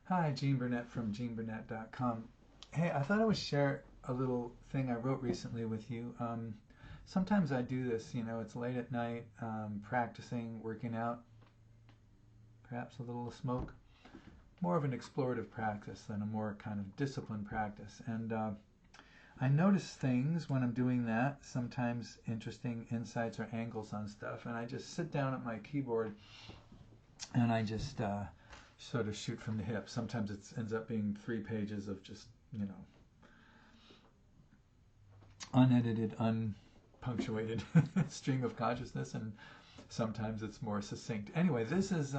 Hi, Gene Burnett from geneburnett.com. Hey, I thought I would share a little thing I wrote recently with you. Sometimes I do this, it's late at night, practicing, working out, perhaps a little smoke. More of an explorative practice than a more kind of disciplined practice. And I notice things when I'm doing that, sometimes interesting insights or angles on stuff, and I just sit down at my keyboard and I just sort of shoot from the hip. Sometimes it ends up being 3 pages of just, unedited, unpunctuated stream of consciousness, and sometimes it's more succinct. Anyway, this is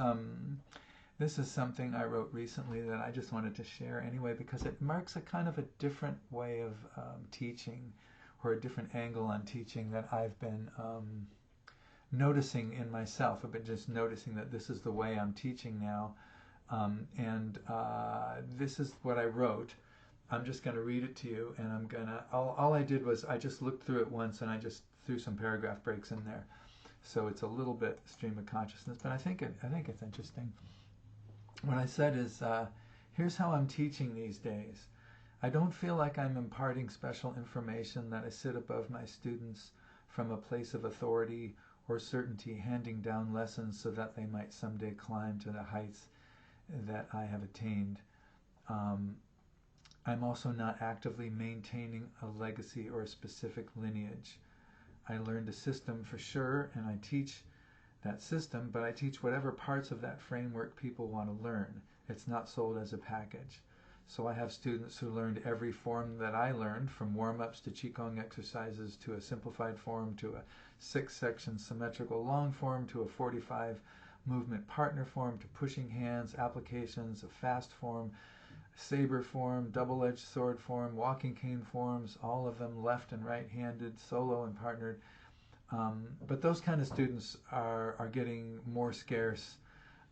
something I wrote recently that I just wanted to share anyway because it marks a kind of a different way of teaching, or a different angle on teaching that I've been noticing in myself. I've been just noticing that this is the way I'm teaching now. And this is what I wrote. I'm just going to read it to you, and all I did was I just looked through it once and I just threw some paragraph breaks in there. So it's a little bit stream of consciousness, but I think it's interesting. What I said is, here's how I'm teaching these days. I don't feel like I'm imparting special information, that I sit above my students from a place of authority or certainty, handing down lessons so that they might someday climb to the heights that I have attained. I'm also not actively maintaining a legacy or a specific lineage. I learned a system for sure, and I teach that system, but I teach whatever parts of that framework people want to learn. It's not sold as a package. So I have students who learned every form that I learned, from warm-ups to Qigong exercises to a simplified form to a 6-section symmetrical long form to a 45 movement partner form to pushing hands, applications, a fast form, saber form, double-edged sword form, walking cane forms, all of them left and right-handed, solo and partnered. But those kind of students are getting more scarce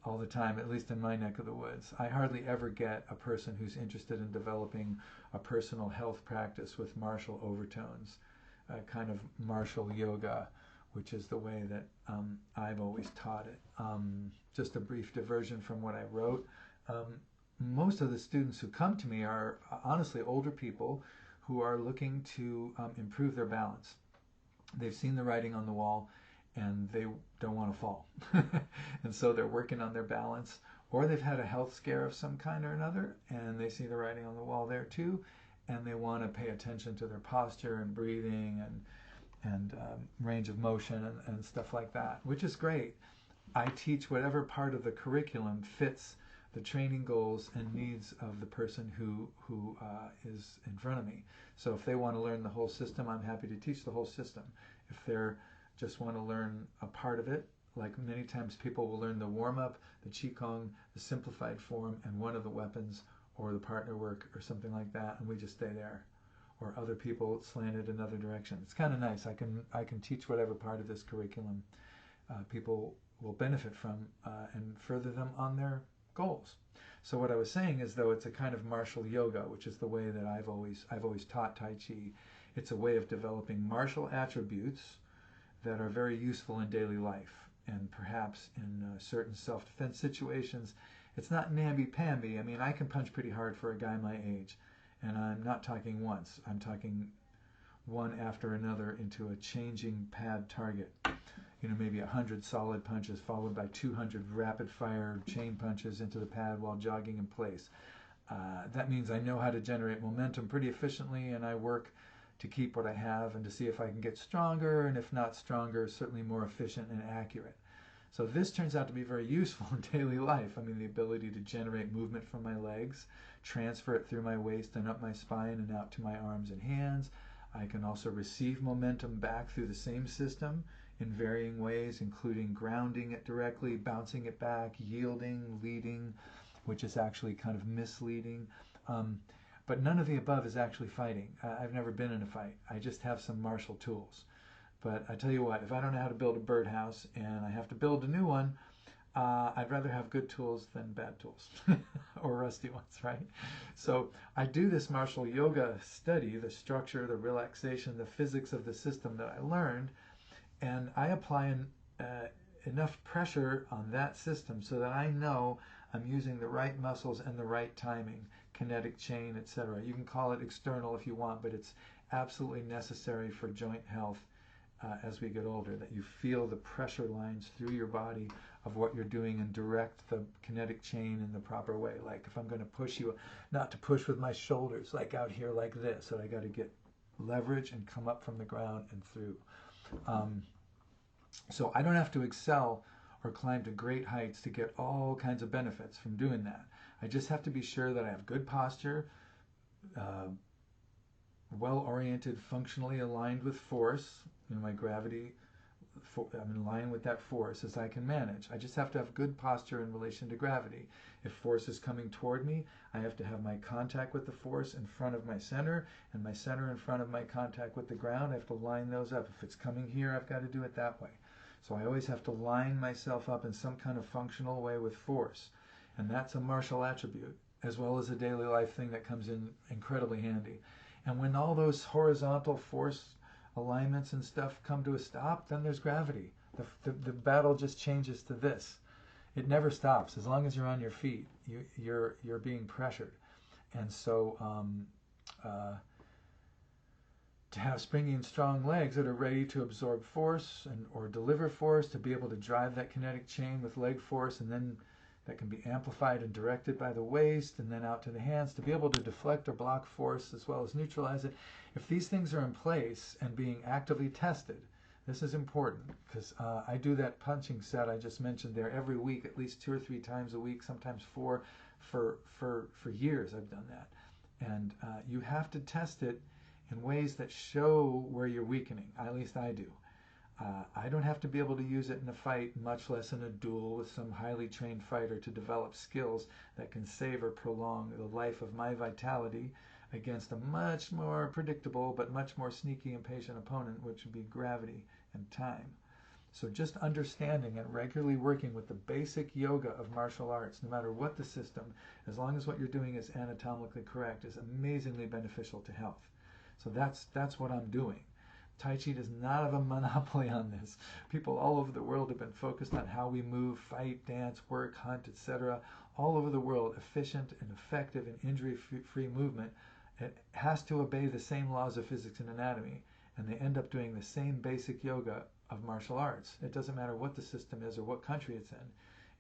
all the time, at least in my neck of the woods. I hardly ever get a person who's interested in developing a personal health practice with martial overtones, kind of martial yoga, which is the way that I've always taught it. Just a brief diversion from what I wrote. Most of the students who come to me are honestly older people who are looking to improve their balance. They've seen the writing on the wall and they don't want to fall. And so they're working on their balance, or they've had a health scare of some kind or another and they see the writing on the wall there too, and they want to pay attention to their posture and breathing and range of motion and stuff like that, which is great. I teach whatever part of the curriculum fits the training goals and needs of the person who is in front of me. So if they want to learn the whole system, I'm happy to teach the whole system. If they're just want to learn a part of it, like many times people will learn the warm-up, the Qigong, the simplified form, and one of the weapons, or the partner work, or something like that, and we just stay there. Or other people slant it another direction. It's kind of nice. I can teach whatever part of this curriculum people will benefit from and further them on their goals. So what I was saying is, though, it's a kind of martial yoga, which is the way that I've always taught Tai Chi. It's a way of developing martial attributes that are very useful in daily life, and perhaps in certain self-defense situations. It's not namby-pamby. I mean, I can punch pretty hard for a guy my age, and I'm not talking once. I'm talking one after another into a changing pad target. Maybe 100 solid punches followed by 200 rapid-fire chain punches into the pad while jogging in place. That means I know how to generate momentum pretty efficiently, and I work to keep what I have and to see if I can get stronger, and if not stronger, certainly more efficient and accurate. So this turns out to be very useful in daily life. I mean, the ability to generate movement from my legs, transfer it through my waist and up my spine and out to my arms and hands. I can also receive momentum back through the same system in varying ways, including grounding it directly, bouncing it back, yielding, leading, which is actually kind of misleading. But none of the above is actually fighting. I've never been in a fight. I just have some martial tools. But I tell you what, if I don't know how to build a birdhouse and I have to build a new one, I'd rather have good tools than bad tools or rusty ones, right? So I do this martial yoga study, the structure, the relaxation, the physics of the system that I learned, and I apply enough pressure on that system so that I know I'm using the right muscles and the right timing, kinetic chain, etc. You can call it external if you want, but it's absolutely necessary for joint health as we get older, that you feel the pressure lines through your body of what you're doing and direct the kinetic chain in the proper way. Like if I'm going to push you, not to push with my shoulders, like out here like this, that I got to get leverage and come up from the ground and through. So I don't have to excel or climb to great heights to get all kinds of benefits from doing that. I just have to be sure that I have good posture, well-oriented, functionally aligned with force. My gravity, I'm in line with that force as I can manage. I just have to have good posture in relation to gravity. If force is coming toward me, I have to have my contact with the force in front of my center, and my center in front of my contact with the ground. I have to line those up. If it's coming here, I've got to do it that way. So I always have to line myself up in some kind of functional way with force. And that's a martial attribute, as well as a daily life thing that comes in incredibly handy. And when all those horizontal force alignments and stuff come to a stop, then there's gravity. The battle just changes to this. It never stops. As long as you're on your feet, you're being pressured. And so to have springy and strong legs that are ready to absorb force or deliver force, to be able to drive that kinetic chain with leg force, and then that can be amplified and directed by the waist and then out to the hands, to be able to deflect or block force as well as neutralize it. If these things are in place and being actively tested, this is important, because I do that punching set I just mentioned there every week, at least 2 or 3 times a week, sometimes 4. For years I've done that. And you have to test it in ways that show where you're weakening. At least I do. I don't have to be able to use it in a fight, much less in a duel with some highly trained fighter, to develop skills that can save or prolong the life of my vitality against a much more predictable but much more sneaky and patient opponent, which would be gravity and time. So just understanding and regularly working with the basic yoga of martial arts, no matter what the system, as long as what you're doing is anatomically correct, is amazingly beneficial to health. So that's what I'm doing. Tai Chi does not have a monopoly on this. People all over the world have been focused on how we move, fight, dance, work, hunt, etc. All over the world, efficient and effective and injury-free movement, it has to obey the same laws of physics and anatomy, and they end up doing the same basic yoga of martial arts. It doesn't matter what the system is or what country it's in.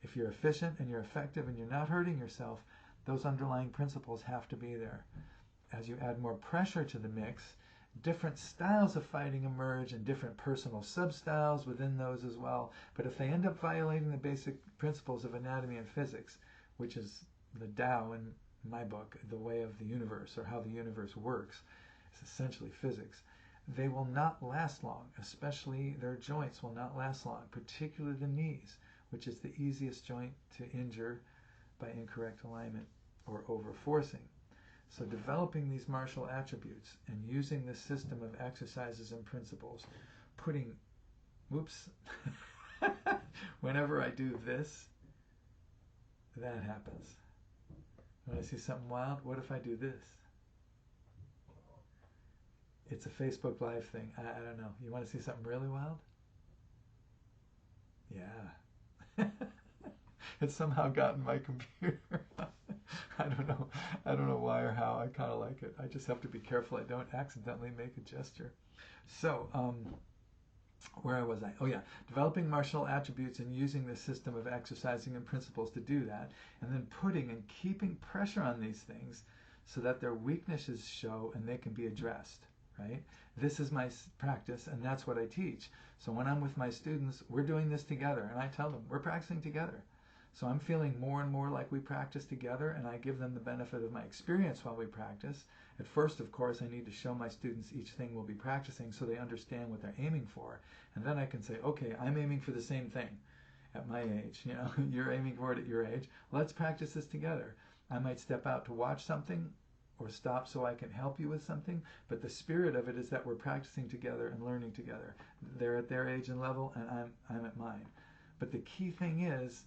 If you're efficient and you're effective and you're not hurting yourself, those underlying principles have to be there. As you add more pressure to the mix, different styles of fighting emerge and different personal sub-styles within those as well. But if they end up violating the basic principles of anatomy and physics, which is the Tao in my book, the way of the universe, or how the universe works, it's essentially physics, they will not last long. Especially their joints will not last long, particularly the knees, which is the easiest joint to injure by incorrect alignment or over-forcing. So developing these martial attributes and using this system of exercises and principles, putting, whenever I do this, that happens. When I see something wild, what if I do this? It's a Facebook Live thing. I don't know. You want to see something really wild? Yeah. It's somehow gotten my computer. I don't know why or how. I kind of like it. I just have to be careful I don't accidentally make a gesture. So, where was I? Oh yeah, developing martial attributes and using the system of exercising and principles to do that, and then putting and keeping pressure on these things so that their weaknesses show and they can be addressed, right? This is my practice, and that's what I teach. So when I'm with my students, we're doing this together, and I tell them, we're practicing together. So I'm feeling more and more like we practice together, and I give them the benefit of my experience while we practice. At first, of course, I need to show my students each thing we'll be practicing so they understand what they're aiming for. And then I can say, okay, I'm aiming for the same thing at my age. You're aiming for it at your age. Let's practice this together. I might step out to watch something or stop so I can help you with something, but the spirit of it is that we're practicing together and learning together. They're at their age and level, and I'm at mine. But the key thing is,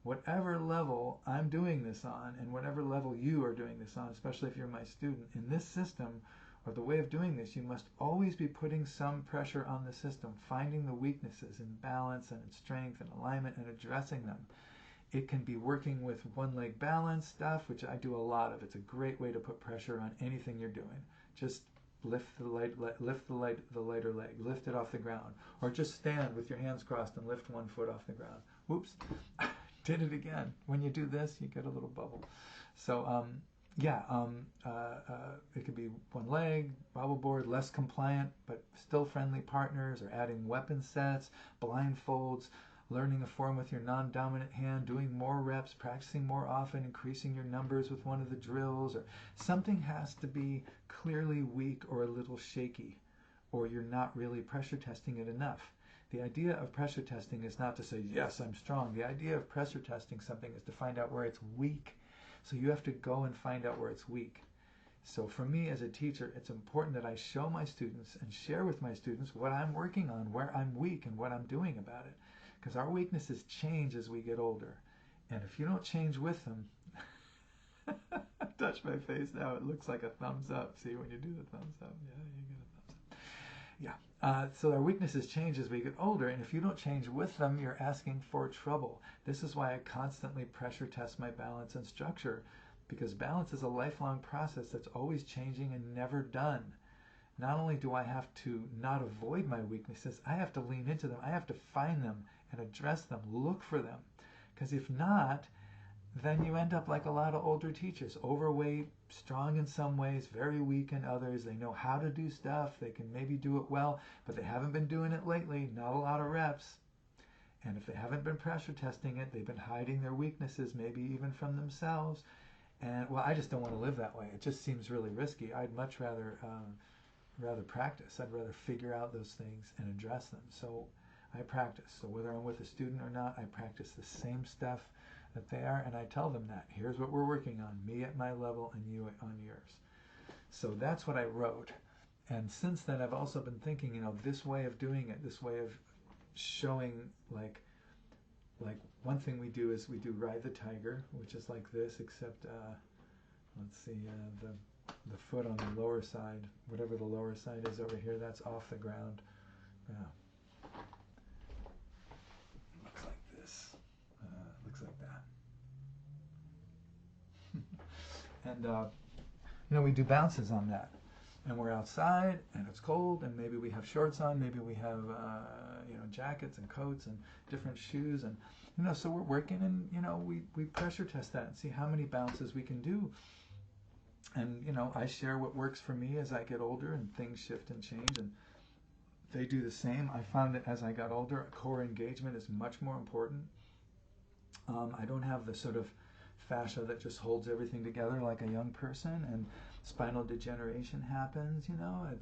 whatever level I'm doing this on, and whatever level you are doing this on, especially if you're my student, in this system, or the way of doing this, you must always be putting some pressure on the system, finding the weaknesses in balance and in strength and alignment and addressing them. It can be working with one leg balance stuff, which I do a lot of. It's a great way to put pressure on anything you're doing. Just lift the lighter leg, lift it off the ground, or just stand with your hands crossed and lift one foot off the ground. Whoops, did it again. When you do this, you get a little bubble. So it could be one leg, wobble board, less compliant but still friendly partners, or adding weapon sets, blindfolds, learning a form with your non-dominant hand, doing more reps, practicing more often, increasing your numbers with one of the drills, or something has to be clearly weak or a little shaky, or you're not really pressure testing it enough. The idea of pressure testing is not to say, yes, I'm strong. The idea of pressure testing something is to find out where it's weak. So you have to go and find out where it's weak. So for me as a teacher, it's important that I show my students and share with my students what I'm working on, where I'm weak, and what I'm doing about it. Because our weaknesses change as we get older. And if you don't change with them, touch my face now, it looks like a thumbs up. See, when you do the thumbs up, yeah, you get a thumbs up. Yeah. So our weaknesses change as we get older, and if you don't change with them, you're asking for trouble. This is why I constantly pressure test my balance and structure, because balance is a lifelong process that's always changing and never done. Not only do I have to not avoid my weaknesses, I have to lean into them. I have to find them and address them, look for them. Because if not, then you end up like a lot of older teachers, overweight, strong in some ways, very weak in others. They know how to do stuff. They can maybe do it well, but they haven't been doing it lately. Not a lot of reps. And if they haven't been pressure testing it, they've been hiding their weaknesses, maybe even from themselves. And well, I just don't want to live that way. It just seems really risky. I'd much rather practice. I'd rather figure out those things and address them. So I practice. So whether I'm with a student or not, I practice the same stuff that they are, and I tell them that. Here's what we're working on, me at my level and you on yours. So that's what I wrote. And since then, I've also been thinking, this way of doing it, this way of showing, like one thing we do is we do Ride the Tiger, which is like this, except, let's see, the foot on the lower side, whatever the lower side is over here, that's off the ground. Looks like this. Looks like that. And we do bounces on that. And we're outside, and it's cold, and maybe we have shorts on, maybe we have jackets and coats and different shoes, and so we're working, and we pressure test that and see how many bounces we can do. And I share what works for me as I get older, and things shift and change, and they do the same. I found that as I got older, core engagement is much more important. I don't have the sort of fascia that just holds everything together like a young person, and spinal degeneration happens,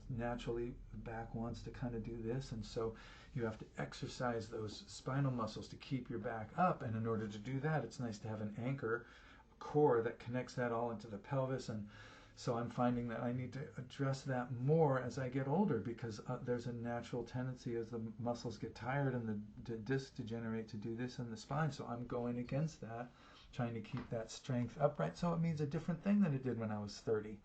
naturally the back wants to kind of do this, and so you have to exercise those spinal muscles to keep your back up, and in order to do that, it's nice to have an anchor, a core that connects that all into the pelvis. And so I'm finding that I need to address that more as I get older, because there's a natural tendency as the muscles get tired and the discs degenerate to do this in the spine. So I'm going against that, trying to keep that strength upright. So it means a different thing than it did when I was 30,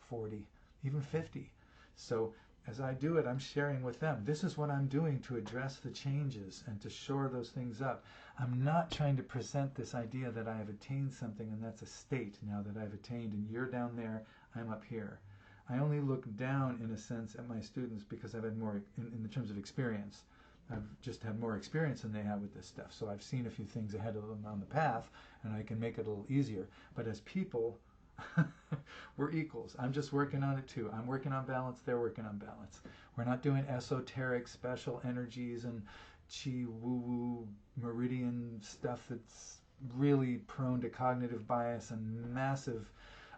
40, even 50. So as I do it, I'm sharing with them. This is what I'm doing to address the changes and to shore those things up. I'm not trying to present this idea that I have attained something and that's a state now that I've attained, and you're down there, I'm up here. I only look down in a sense at my students because I've had more, in the terms of experience, I've just had more experience than they have with this stuff. So I've seen a few things ahead of them on the path, and I can make it a little easier. But as people, we're equals. I'm just working on it too. I'm working on balance, they're working on balance. We're not doing esoteric special energies and chi woo-woo meridian stuff that's really prone to cognitive bias and massive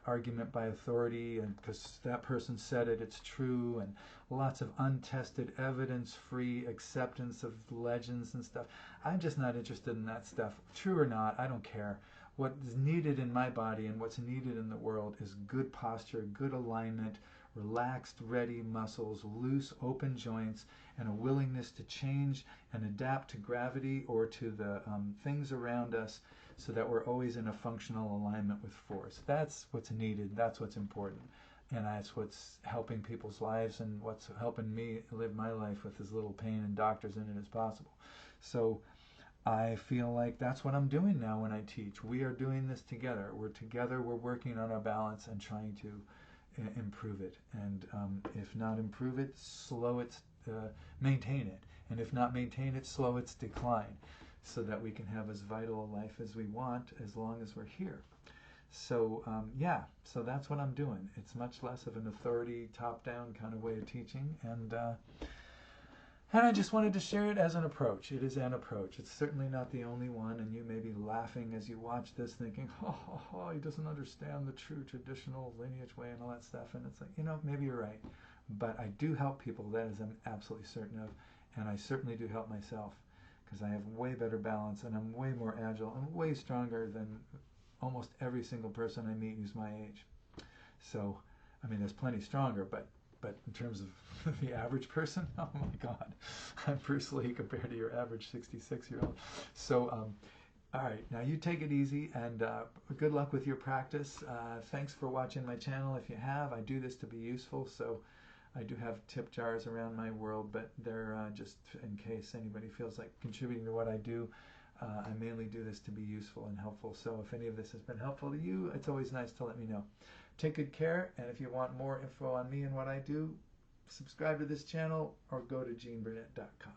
argument by authority, and because that person said it, it's true, and lots of untested evidence-free acceptance of legends and stuff. I'm just not interested in that stuff. True or not, I don't care. What is needed in my body and what's needed in the world is good posture, good alignment, relaxed, ready muscles, loose, open joints, and a willingness to change and adapt to gravity or to the things around us, so that we're always in a functional alignment with force. That's what's needed. That's what's important. And that's what's helping people's lives, and what's helping me live my life with as little pain and doctors in it as possible. So I feel like that's what I'm doing now when I teach. We are doing this together. We're together. We're working on our balance and trying to improve it. And if not improve it, slow its, maintain it. And if not maintain it, slow its decline, so that we can have as vital a life as we want as long as we're here. So yeah, so that's what I'm doing. It's much less of an authority, top-down kind of way of teaching, and I just wanted to share it as an approach. It is an approach. It's certainly not the only one, and you may be laughing as you watch this thinking, he doesn't understand the true traditional lineage way and all that stuff. And it's like, maybe you're right. But I do help people, that is I'm absolutely certain of, and I certainly do help myself, because I have way better balance, and I'm way more agile, and way stronger than almost every single person I meet who's my age. So, I mean, there's plenty stronger, but in terms of the average person, oh my God, I'm Bruce Lee compared to your average 66-year-old. So, all right, now you take it easy, and good luck with your practice. Thanks for watching my channel. If you have, I do this to be useful, so I do have tip jars around my world, but they're just in case anybody feels like contributing to what I do. I mainly do this to be useful and helpful, so if any of this has been helpful to you, it's always nice to let me know. Take good care, and if you want more info on me and what I do, subscribe to this channel or go to geneburnett.com.